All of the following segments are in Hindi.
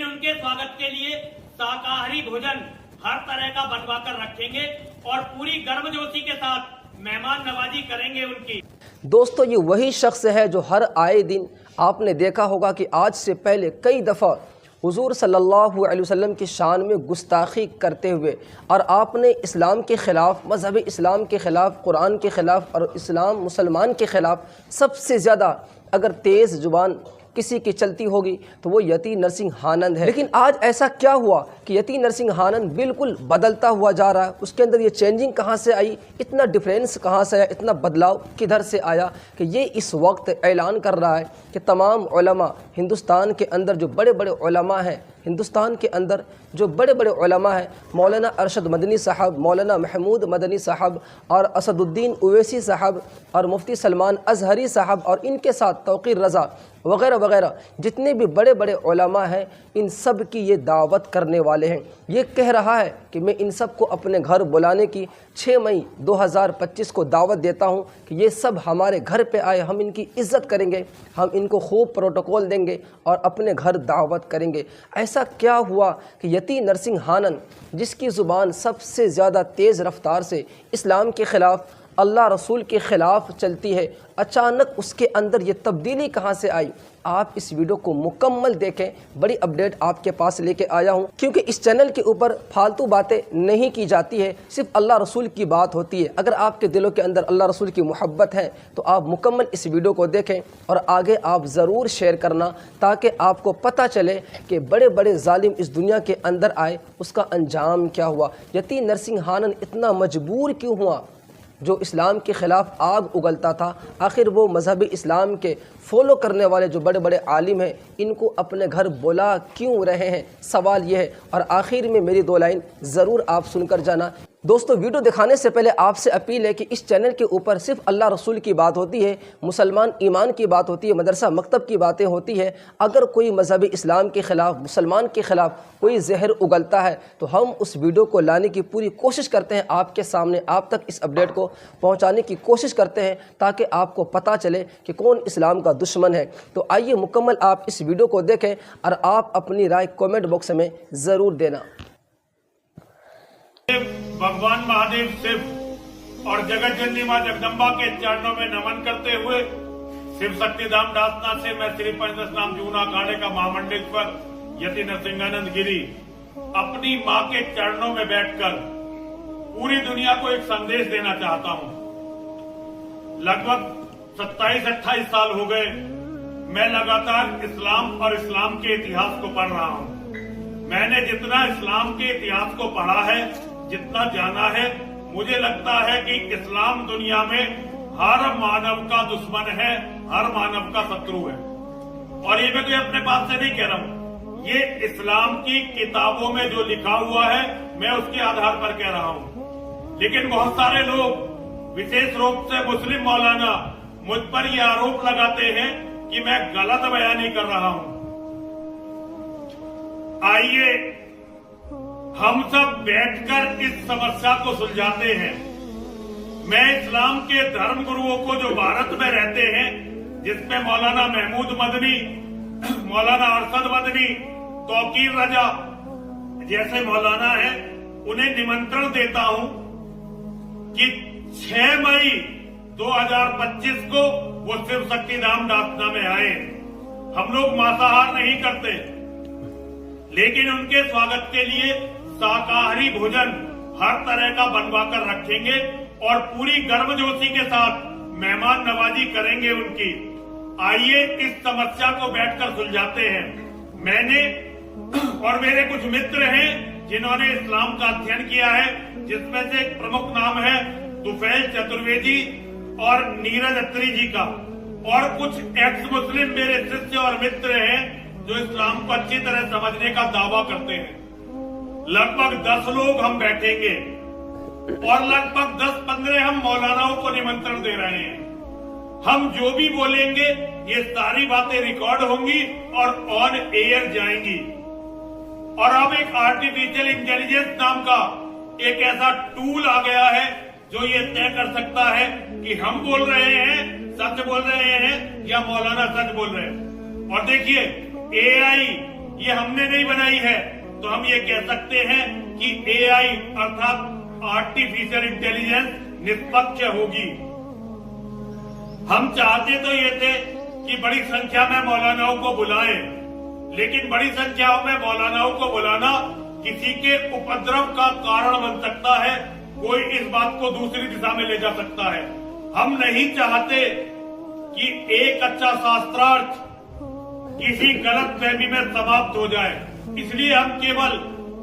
उनके स्वागत के लिए शाकाहारी भोजन हर तरह का बनवा कर रखेंगे और पूरी गर्मजोशी के साथ मेहमान नवाजी करेंगे उनकी। दोस्तों, ये वही शख्स है जो हर आए दिन आपने देखा होगा कि आज से पहले कई दफ़ा हुजूर सल्लल्लाहु अलैहि वसल्लम की शान में गुस्ताखी करते हुए और आपने इस्लाम के ख़िलाफ़, मज़हब इस्लाम के ख़िलाफ़, कुरान के ख़िलाफ़ और इस्लाम मुसलमान के ख़िलाफ़ सबसे ज़्यादा अगर तेज़ ज़ुबान किसी की चलती होगी तो वो यती नरसिंह आनंद है। लेकिन आज ऐसा क्या हुआ कि यती नरसिंह आनंद बिल्कुल बदलता हुआ जा रहा है? उसके अंदर ये चेंजिंग कहाँ से आई, इतना डिफरेंस कहाँ से आया, इतना बदलाव किधर से आया कि ये इस वक्त ऐलान कर रहा है कि तमाम उलमा हिंदुस्तान के अंदर जो बड़े बड़े उलमा हैं, हिंदुस्तान के अंदर जो बड़े बड़े उलमा हैं, मौलाना अरशद मदनी साहब, मौलाना महमूद मदनी साहब और असदुद्दीन ओवैसी साहब और मुफ्ती सलमान अजहरी साहब और इनके साथ तौक़ीर रज़ा वग़ैरह वग़ैरह जितने भी बड़े बड़े उलमा हैं, इन सब की ये दावत करने वाले हैं। ये कह रहा है कि मैं इन सब को अपने घर बुलाने की 6 मई 2025 को दावत देता हूं कि ये सब हमारे घर पे आए, हम इनकी इज़्ज़त करेंगे, हम इनको खूब प्रोटोकॉल देंगे और अपने घर दावत करेंगे। ऐसा क्या हुआ कि यती नरसिंह आनंद, जिसकी ज़ुबान सबसे ज़्यादा तेज़ रफ्तार से इस्लाम के ख़िलाफ़, अल्लाह रसूल के ख़िलाफ़ चलती है, अचानक उसके अंदर ये तब्दीली कहाँ से आई? आप इस वीडियो को मुकम्मल देखें, बड़ी अपडेट आपके पास लेके आया हूँ, क्योंकि इस चैनल के ऊपर फालतू बातें नहीं की जाती है, सिर्फ अल्लाह रसूल की बात होती है। अगर आपके दिलों के अंदर अल्लाह रसूल की मोहब्बत है तो आप मुकम्मल इस वीडियो को देखें और आगे आप ज़रूर शेयर करना, ताकि आपको पता चले कि बड़े बड़े जालिम इस दुनिया के अंदर आए, उसका अंजाम क्या हुआ। यती नरसिंह आनंद इतना मजबूर क्यों हुआ? जो इस्लाम के ख़िलाफ़ आग उगलता था, आखिर वो मज़हब इस्लाम के फॉलो करने वाले जो बड़े बड़े आलिम हैं, इनको अपने घर बुला क्यों रहे हैं? सवाल ये है। और आखिर में मेरी 2 लाइन ज़रूर आप सुनकर जाना। दोस्तों, वीडियो दिखाने से पहले आपसे अपील है कि इस चैनल के ऊपर सिर्फ अल्लाह रसूल की बात होती है, मुसलमान ईमान की बात होती है, मदरसा मकतब की बातें होती है। अगर कोई मज़हब इस्लाम के ख़िलाफ़, मुसलमान के ख़िलाफ़ कोई जहर उगलता है तो हम उस वीडियो को लाने की पूरी कोशिश करते हैं, आपके सामने, आप तक इस अपडेट को पहुँचाने की कोशिश करते हैं, ताकि आपको पता चले कि कौन इस्लाम का दुश्मन है। तो आइए मुकम्मल आप इस वीडियो को देखें और आप अपनी राय कमेंट बॉक्स में ज़रूर देना। भगवान महादेव शिव और जगत जननी मां जगदम्बा के चरणों में नमन करते हुए शिव शक्तिधाम दासना से मैं श्री पंचदश नाम जूना अखाड़े का महामंडलेश्वर यति नरसिंहानंद गिरी अपनी मां के चरणों में बैठकर पूरी दुनिया को एक संदेश देना चाहता हूं। लगभग 27-28 साल हो गए मैं लगातार इस्लाम और इस्लाम के इतिहास को पढ़ रहा हूं। मैंने जितना इस्लाम के इतिहास को पढ़ा है, जितना जाना है, मुझे लगता है कि इस्लाम दुनिया में हर मानव का दुश्मन है, हर मानव का शत्रु है। और ये मैं कोई अपने बात से नहीं कह रहा हूं, ये इस्लाम की किताबों में जो लिखा हुआ है मैं उसके आधार पर कह रहा हूं। लेकिन बहुत सारे लोग, विशेष रूप से मुस्लिम मौलाना, मुझ पर ये आरोप लगाते हैं कि मैं गलत बयानी कर रहा हूं। आइए हम सब बैठकर इस समस्या को सुलझाते हैं। मैं इस्लाम के धर्म गुरुओं को जो भारत में रहते हैं, जिसमें मौलाना महमूद मदनी, मौलाना अरशद मदनी, तौक़ीर रज़ा जैसे मौलाना हैं, उन्हें निमंत्रण देता हूं कि 6 मई 2025 को वो शिव शक्तिधाम दासना में आए। हम लोग मांसाहार नहीं करते, लेकिन उनके स्वागत के लिए शाकाहारी भोजन हर तरह का बनवा कर रखेंगे और पूरी गर्मजोशी के साथ मेहमान नवाजी करेंगे उनकी। आइए इस समस्या को बैठकर सुलझाते हैं। मैंने और मेरे कुछ मित्र हैं जिन्होंने इस्लाम का अध्ययन किया है, जिसमें से एक प्रमुख नाम है तुफैल चतुर्वेदी और नीरज अत्री जी का, और कुछ एक्स मुस्लिम मेरे शिष्य और मित्र हैं जो इस्लाम को अच्छी तरह समझने का दावा करते हैं। लगभग 10 लोग हम बैठेंगे और लगभग 10-15 हम मौलानाओं को निमंत्रण दे रहे हैं। हम जो भी बोलेंगे ये सारी बातें रिकॉर्ड होंगी और ऑन एयर जाएंगी। और अब एक आर्टिफिशियल इंटेलिजेंस नाम का एक ऐसा टूल आ गया है जो ये तय कर सकता है कि हम बोल रहे हैं, सच बोल रहे हैं या मौलाना सच बोल रहे हैं। और देखिए, एआई ये हमने नहीं बनाई है, तो हम ये कह सकते हैं कि AI अर्थात आर्टिफिशियल इंटेलिजेंस निष्पक्ष होगी। हम चाहते तो ये थे कि बड़ी संख्या में मौलानाओं को बुलाएं, लेकिन बड़ी संख्या में मौलानाओं को बुलाना किसी के उपद्रव का कारण बन सकता है, कोई इस बात को दूसरी दिशा में ले जा सकता है। हम नहीं चाहते कि एक अच्छा शास्त्रार्थ किसी गलत फहमी में समाप्त हो जाए, इसलिए हम केवल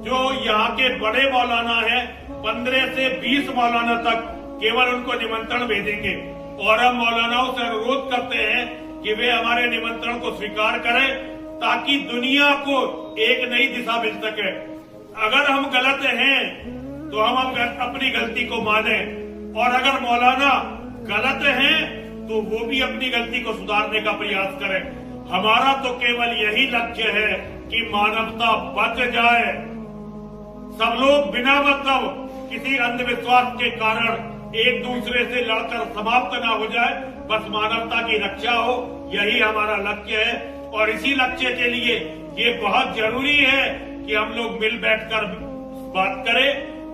जो यहाँ के बड़े मौलाना हैं 15 से 20 मौलाना तक केवल उनको निमंत्रण भेजेंगे और हम मौलानाओं से अनुरोध करते हैं कि वे हमारे निमंत्रण को स्वीकार करें ताकि दुनिया को एक नई दिशा मिल सके। अगर हम गलत हैं तो हम अपनी गलती को माने और अगर मौलाना गलत हैं तो वो भी अपनी गलती को सुधारने का प्रयास करें। हमारा तो केवल यही लक्ष्य है कि मानवता बच जाए, सब लोग बिना मतलब किसी अंधविश्वास के कारण एक दूसरे से लड़कर समाप्त ना हो जाए, बस मानवता की रक्षा हो, यही हमारा लक्ष्य है। और इसी लक्ष्य के लिए ये बहुत जरूरी है कि हम लोग मिल बैठकर बात करें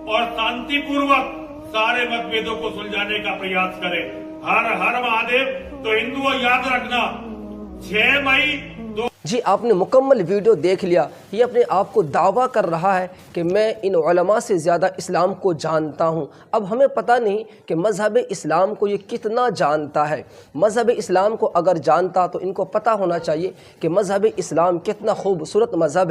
और शांतिपूर्वक सारे मतभेदों को सुलझाने का प्रयास करें। हर हर महादेव। तो हिंदुओं याद रखना 6 मई जी आपने मुकम्मल वीडियो देख लिया। ये अपने आप को दावा कर रहा है कि मैं इन उलमा से ज़्यादा इस्लाम को जानता हूँ। अब हमें पता नहीं कि मज़हब इस्लाम को ये कितना जानता है। मज़हब इस्लाम को अगर जानता तो इनको पता होना चाहिए कि मज़हब इस्लाम कितना खूबसूरत मज़हब है।